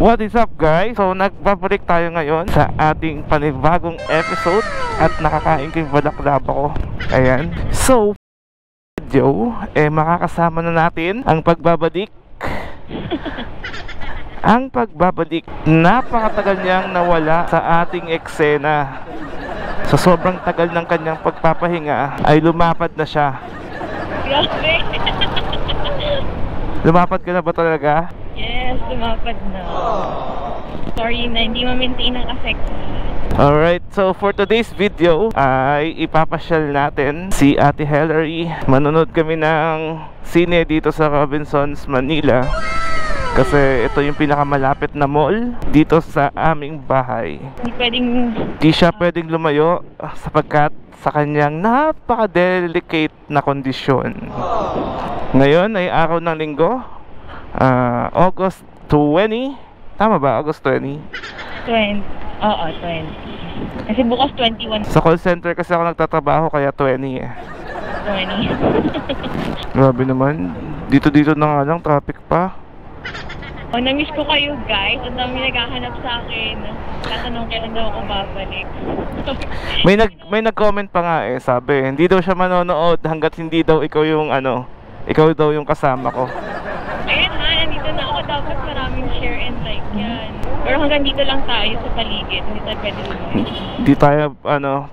What is up guys? So nagbabalik tayo ngayon sa ating panibagong episode at nakakain ko yung balaklava ko. Ayan. So video, makakasama na natin ang pagbabalik. Ang pagbabalik, napakatagal niyang nawala sa ating eksena. Sa sobrang tagal ng kanyang pagpapahinga ay lumapad na siya. Grabe. Lumapad ka na ba talaga? Yes, lumapad na. Sorry na, hindi ma-maintain ang affect. Alright, so for today's video ay ipapasyal natin si Ate Hilary. Manonood kami ng sine dito sa Robinsons, Manila. Kasi ito yung pinakamalapit na mall dito sa aming bahay. Di siya pwedeng lumayo sapagkat sa kanyang napaka-delicate na kondisyon. Ngayon ay araw ng linggo, August 20. Tama ba? August 20? 20. Oo, 20. Kasi bukas 21. Sa call center kasi ako nagtatrabaho kaya 20 eh. 20. Grabe naman. Dito na nga lang, traffic pa. Oh, na-miss ko kayo guys. Ang dami naghahanap sa akin. Tatanong kailan daw ako babalik. May nag-comment pa nga eh, sabi, hindi daw siya manonood hanggat hindi daw ikaw yung ikaw daw yung kasama ko. Ayan ha, nandito na ako. Dapat maraming share and like yan. Pero hanggang dito lang tayo sa paligid. Hindi tayo pwede lumayo. Hindi tayo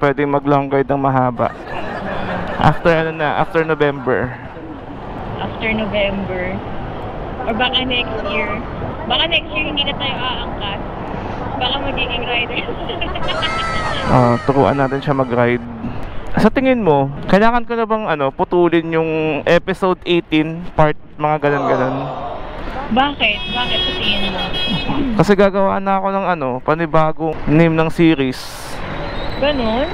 pwedeng mag-long ride ng mahaba. After November. After November. Or baka next year. Baka next year hindi na tayo aangkat. Baka magiging rider. Turuan natin siya mag-ride. Sa tingin mo, kailangan ko na bang putulin yung episode 18 part, mga ganon-ganon? Bakit? Bakit sa tingin mo? Kasi gagawa na ako ng panibagong name ng series. Ganon?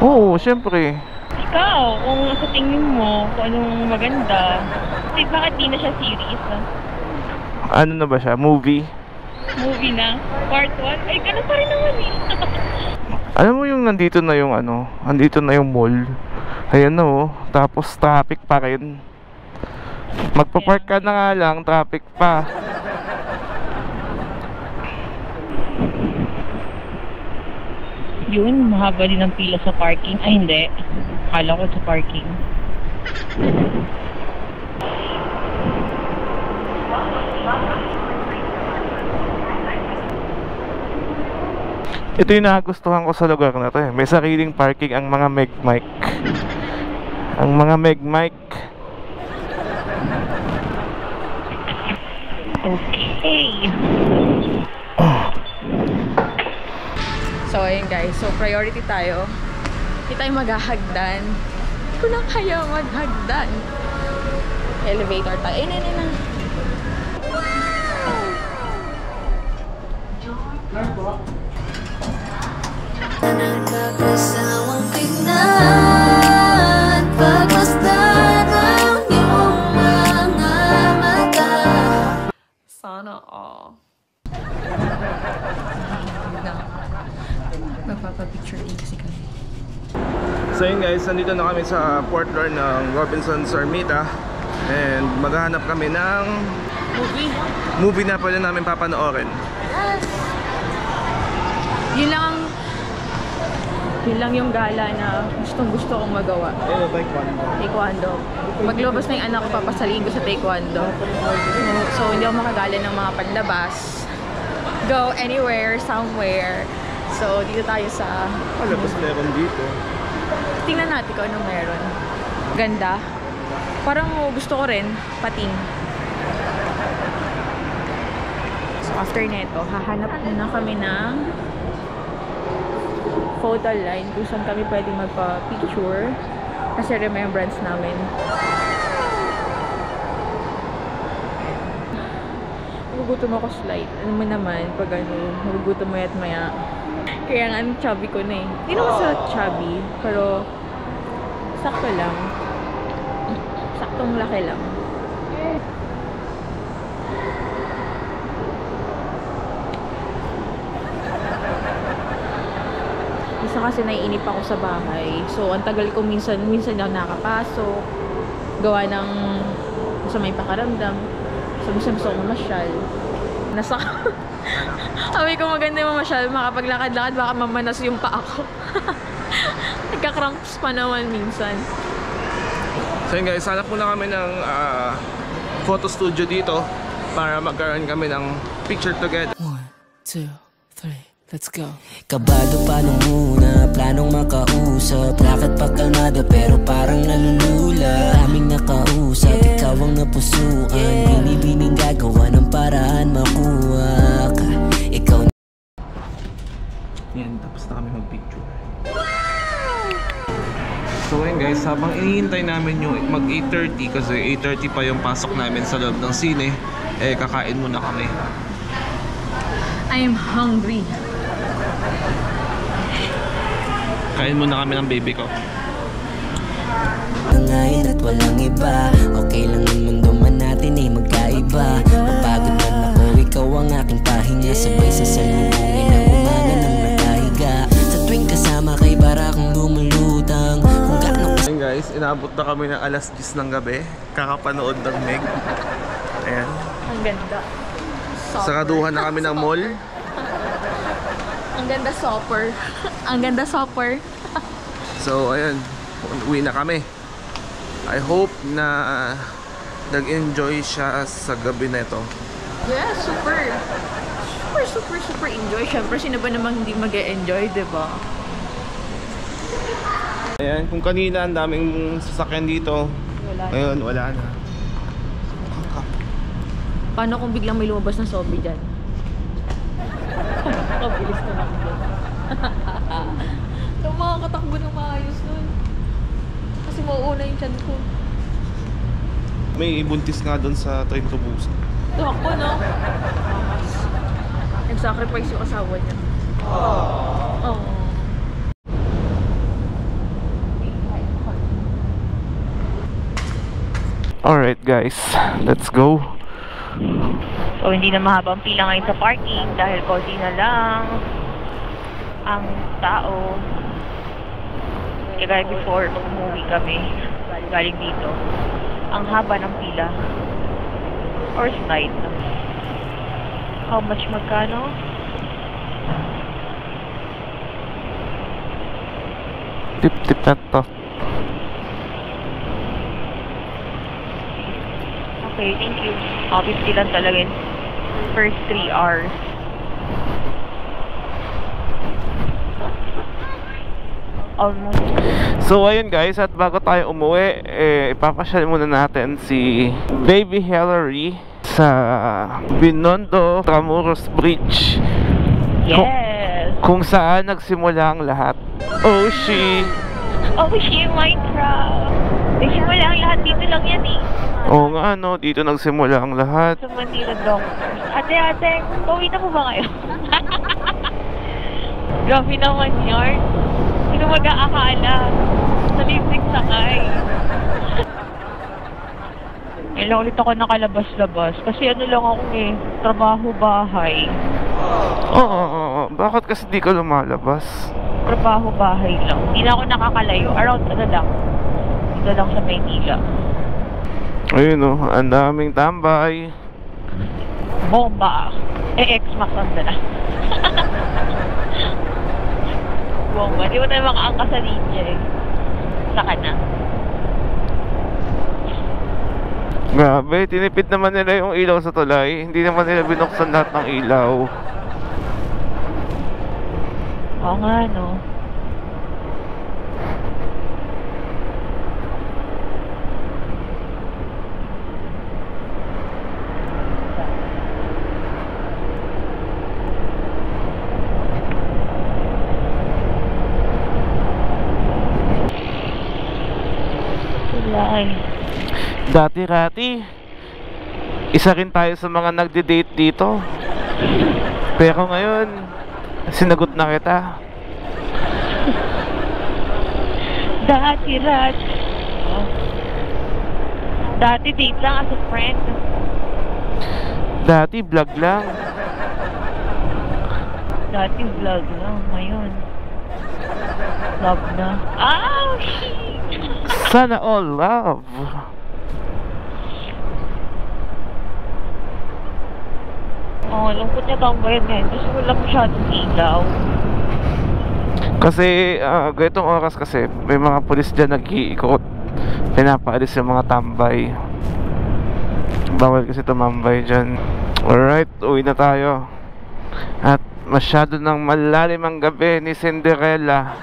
Oo, syempre. Ikaw, kung sa tingin mo, kung anong maganda. Kasi bakit di na siya series? Ano na ba siya? Movie? Movie na? Part 1? Ay, ganun pa rin naman eh. Alam mo yung nandito na yung mall. Ayan na oh. Tapos traffic pa rin. Magpa-park ka na nga lang, traffic pa. Yun, mahaba din ang pila sa parking. Ay, hindi. Akala ko sa parking. Ito yung nagustuhan ko sa lugar na to eh. May sariling parking ang mga Megmike. Ang mga Megmike. Okay. So ayun guys, so priority tayo. Hindi tayo maghahagdan. Hindi ko na kaya maghagdan. Elevator tayo. Ayun. Nagkakasawang tignan pagmasdan ang iyong mga mata. Sana all. Magpapapicture din kasi kami. So yun guys, nandito na kami sa fourth floor ng Robinsons Ermita. And maghahanap kami ng movie na pwede namin papanoorin. Yun lang yung gala na gusto kong magawa. Taekwondo. Paglabas na yung anak ko, papasaliin ko sa taekwondo. So hindi ako makagala ng mga panlabas. Go anywhere, somewhere. So dito tayo sa... Palabas meron dito. Tingnan natin kung anong meron. Ganda. Parang gusto ko rin, pating. So after neto, hahanap muna kami ng photo line kung saan kami pwedeng magpa-picture kasi remembrance namin. Nagugutom ako slight. Ano mo naman, pag nagugutom mo at maya. Kaya nga, chubby ko na eh. Hindi naman sa chubby, pero sakto lang. Saktong laki lang. Isa kasi naiinip ako sa bahay. So, ang tagal ko minsan daw nakapasok. Gawa ng sa may pakaramdam. So, gusto ko masyal. Nasa... Sabi ko maganda yung mamasyal, makapaglakad-lakad, baka mamanas yung paa ko. Nagka-cramps pa naman minsan. So yun guys, hanap muna kami ng photo studio dito para magkaroon kami ng picture together. 1, 2, 3, let's go. Kabado pa nung muna, planong makausap. Lakad pa kalmado pero parang nalulula. Aming nakausap, ikaw ang napusuan. Binibining gagawa ng paraan makuha ka. Ikaw. Yan, tapos na kami mag-picture. So ayun guys, habang inihintay namin yung mag 8:30 kasi 8:30 pa yung pasok namin sa loob ng sine, eh kakain muna kami. I am hungry. Kain muna kami ng baby ko. Ngayon at walang iba, okay lang ang mundo man natin ay magkaiba. Mapagod man ako, ikaw ang aking pahinga. Sabay sa salubungin ng umaga ng nakahiga. Sa tuwing kasama kay para akong lumulutang. Kung gaano Ayun guys, inabot na kami ng alas 10 ng gabi. Kakapanood ng Meg. Ayan. Ang ganda. Saraduhan na kami ng mall. Ang ganda shopper. Ang ganda shopper. So ayun, uwi na kami. I hope na nag-enjoy siya sa gabi na ito. Yeah, super enjoy. Siyempre, sino ba namang hindi mag-e-enjoy, diba? Ayan, kung kanina ang daming sasakyan dito, ngayon wala na. Paano kung biglang may lumabas na zombie dyan? Kabilis na lang dyan. Ito makakatakbo ng maayos nun. Kasi mauuna yung tiyan ko. May buntis nga doon sa train to Busan. Takbo, no? Nag-sacrifice yung asawa niya. Oo. Alright guys, let's go. So, hindi na mahabang pila ngayon sa parking dahil konti na lang ang tao. Kaya before umuwi kami galing dito, ang haba ng pila or slide. How much magkano? Tip na to. Okay, thank you. 50 lang talaga yun. First 3 hours. Almost. So ayun guys, at bago tayo umuwi, ipapasyal muna natin si Baby Hillary sa Binondo Tramuros Bridge. Yes! Kung saan nagsimula ang lahat. Oshi! Oshi, Minecraft! Nagsimula ang lahat dito lang yan eh. Oo nga no, dito nagsimula ang lahat. Sa Manila Doctors. Ate, pauwi na po ba kayo? Grabe naman yun. Sino mag-aakala? Sa libreng sakay. Ngayon ulit ako nakalabas-labas. Kasi ano lang ako trabaho-bahay. Oo. Bakit kasi di ka lumalabas? Trabaho-bahay lang. Hindi na ako nakakalayo. Around lang. Dito lang sa Maynila. Ayun o, ang daming tambay. Bomba. X-Max ang dala. Bomba. Di mo tayo makaangka sa linya eh. Saka na. Grabe, tinipid naman nila yung ilaw sa tulay. Hindi naman nila binuksan lahat ng ilaw. Oo nga, no? Dati-rati, isa rin tayo sa mga nagde-date dito. Pero ngayon, sinagot na kita. Dati-rati. Dati date lang as a friend. Dati vlog lang. Dati vlog lang. Ngayon, love na. Oh, shit! Sana all love. Lungkot niya tambayan ngayon. Gusto ko lang masyadong ilaw. Kasi ganitong oras kasi may mga pulis dyan nag-iikot, pinapaalis yung mga tambay. Bawal kasi tumambay dyan. Alright, uwi na tayo. At masyado nang malalim ang gabi ni Cinderella.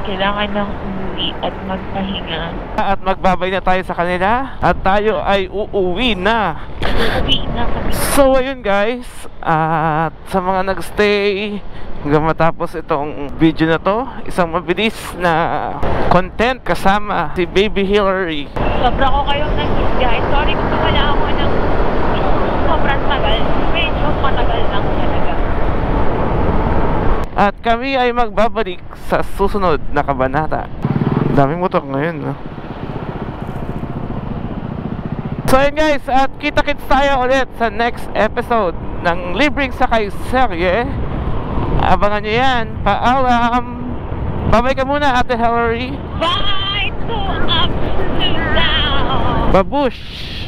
Kailangan nang umuwi at magpahinga. At magbabay na tayo sa kanila. At tayo ay uuwi na. Uuwi na kami. So ayun guys, at sa mga nagstay hanggang matapos itong video na to, isang mabilis na content kasama si Baby Hillary. Sobra ko kayong nag-miss guys. Sorry kung wala ako ng sobrang tagal. Medyo matagal lang talaga. At kami ay magbabalik sa susunod na kabanata. Daming motor ngayon, no? So yun guys, at kita-kits tayo ulit sa next episode ng Libreng Sakay Serye. Abangan nyo yan. Paalam. Babay ka muna, Ate Hillary. Bye to up to down. Babush!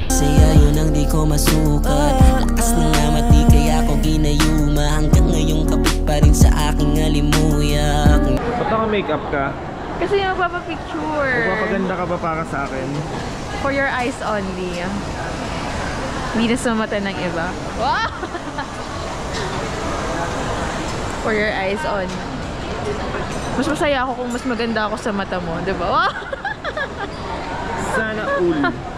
Saya yun ang di ko masukat. Lakas ng amat di kaya ko ginayuma. Hanggang ngayong kapit pa rin sa aking alimuyak. Ba't naka-makeup ka? Kasi magpapapicture. Magpapaganda ka ba para sa akin? For your eyes only. Hindi na sa mata ng iba. Wow! For your eyes only. Mas masaya ako kung mas maganda ako sa mata mo, diba? Wow! Sana all.